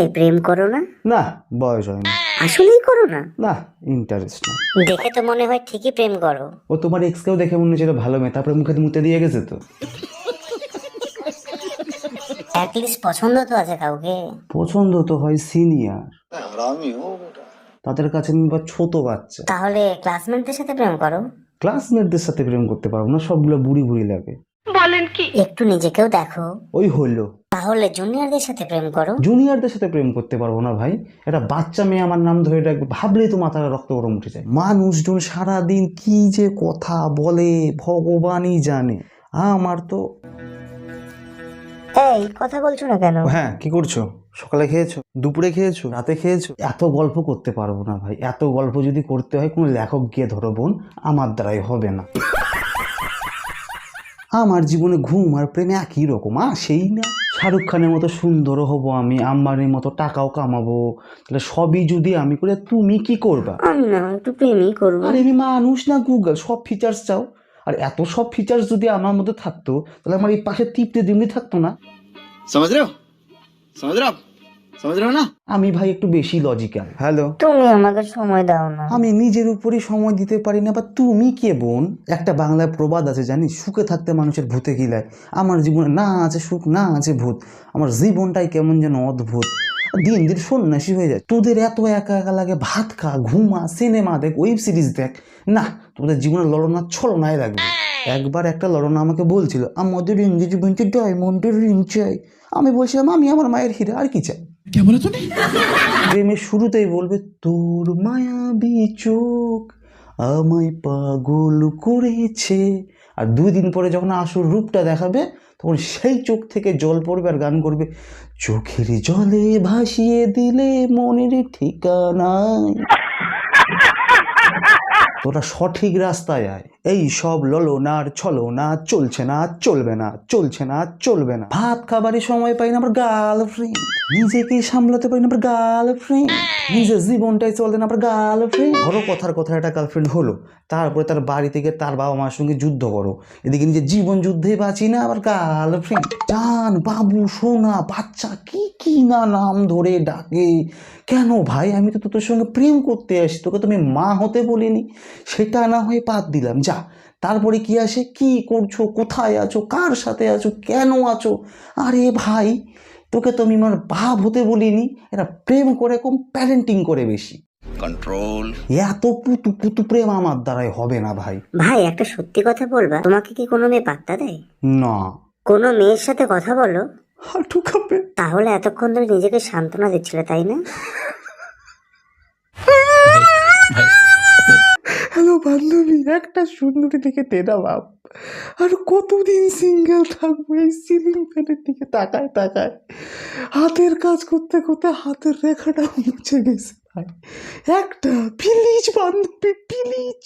ভাই প্রেম করো না? না, বয়স হয়নি। আসলেই করো না? না, ইন্টারেস্ট না। দেখে তো মনে হয় ঠিকই প্রেম করো। ও তোমার এক্সকেও দেখে মনে হচ্ছিল ভালো মেয়ে, তারপরে মুখে মুতে দিয়ে গেছে তো। অ্যাটলিস্ট পছন্দ তো আছে কাউকে। পছন্দ তো হয় সিনিয়র, তাদের কাছে নিবা ছোট বাচ্চা। তাহলে ক্লাসমেটদের সাথে প্রেম করো। ক্লাসমেটদের সাথে প্রেম করতে পারবো না, সবগুলো বুড়ি বুড়ি লাগে। বলেন কি? একটু নিজেকেও দেখো। ওই হইলো। তাহলে জুনিয়রদের সাথে প্রেম করো। জুনিয়রদের সাথে প্রেম করতে পারবো না ভাই। একটা বাচ্চা মেয়ে আমার নাম ধরে ডাকবে, ভাবলেই তো মাথার রক্ত গরম উঠে যায়। মানুষজন সারাদিন কি যে কথা বলে ভগবানই জানে। আমার তো এই কথা বলছো না কেন? হ্যাঁ, কি করছো? সকালে খেয়েছো, দুপুরে খেয়েছো, রাতে খেয়েছো? এত গল্প করতে পারবো না ভাই। এত গল্প যদি করতে হয় কোনো লেখক গিয়ে ধরো বোন, আমার দ্বারাই হবে না। আমার জীবনে ঘুম আর প্রেম একই রকম, আসেই না। শাহরুখ খানের মতো সুন্দরও হব আমি, আম্বানির মতো টাকাও কামাবো, তাহলে সবই যদি আমি করে তুমি কি করবা? আমি না একটু প্রেমই করবো। আর আমি মানুষ না গুগল, সব ফিচার্স চাও। আর এত সব ফিচার্স যদি আমার মধ্যে থাকতো, তাহলে আমার এই পাশে টিপতে দিমনি থাকতো না। समझ रहे हो समझ रहे हो आप समझ रहे हो ना। আমি ভাই একটু বেশি লজিক্যাল। হ্যালো, তুমি আমাকে সময় দাও না। আমি নিজের উপরই সময় দিতে পারি না, বা তুমি কে বোন? একটা বাংলায় প্রবাদ আছে জানিস, সুখে থাকতে মানুষের ভূতে গিলায়। আমার জীবনে না আছে সুখ, না আছে ভূত। আমার জীবনটাই কেমন যেন অদ্ভুত। দিন দিন সন্ন্যাসী হয়ে যায়। তোদের এত একা একা লাগে, ভাত খা, ঘুমা, সিনেমা দেখ, ওয়েব সিরিজ দেখ। না, তোদের জীবনে লড়না ছলনায় লাগবে। একবার একটা লড়না আমাকে বলছিল, আমাদের ইংরেজি বইতে ডায়মন্ডের রিং চাই। আমি বলছিলাম আমি আমার মায়ের হীরা, আর কি চাই? প্রেমের শুরুতেই বলবে তোর মায়াবী চোখ আমায় পাগল করেছে, আর 2 দিন পরে যখন আসল রূপটা দেখাবে, তখন সেই চোখ থেকে জল পড়বে আর গান করবে, চোখের জলে ভাসিয়ে দিলে মনের ঠিকানায়। তোরা সঠিক রাস্তায় আয়। এই সব ললনার ছলনা চলছে না, চলবে না, চলছে না, চলবে না। ভাত খাবারই সময় পাই না আবার গার্লফ্রেন্ড, নিজেকেই সামলাতে পারি না আবার গার্লফ্রেন্ড, নিজের জীবনটাই চলে না আবার গার্লফ্রেন্ড। ধরো কথার কথা একটা গার্লফ্রেন্ড হলো, তারপরে তার বাড়ি থেকে তার বাবা মার সঙ্গে যুদ্ধ করো, এদিকে নিজের জীবন যুদ্ধে বাঁচি না আবার গার্লফ্রেন্ড। জান, বাবু, সোনা, বাচ্চা, কি কি না নাম ধরে ডাকে। কেন ভাই? আমি তো তোর সঙ্গে প্রেম করতে আসি, তোকে তুমি মা হতে বলিনি। সেটা না হয় বাদ দিলাম, যা। তারপরে কি আসে, কি করছো, কোথায় আছো, কার সাথে আছো, কেন আছো? আরে ভাই, তোকে তো আমি আমার বাপ হতে বলিনি। এরা প্রেম করে কম, প্যারেন্টিং করে বেশি। कंट्रोल এত পুতু পুতু প্রেম আমার দ্বারাই হবে না ভাই। ভাই একটা সত্যি কথা বলবা, তোমাকে কি কোনো মেয়ে পাত্তা দেয়? না, কোনো মেয়ের সাথে কথা বলো? হাঁটু কাঁপে। তাহলে এতক্ষণ ধরে নিজেকে সান্ত্বনা দিচ্ছিলে, তাই না? হ্যালো বান্ধবী, একটা সুন্দরী দেখে তেনা বাপ। আর কতদিন সিঙ্গেল থাকবো এই সিলিং ফ্যানের দিকে তাকায় তাকায়। হাতের কাজ করতে করতে হাতের রেখাটা মুছে গেছে ভাই। একটা প্লিজ বান্ধবী, প্লিজ।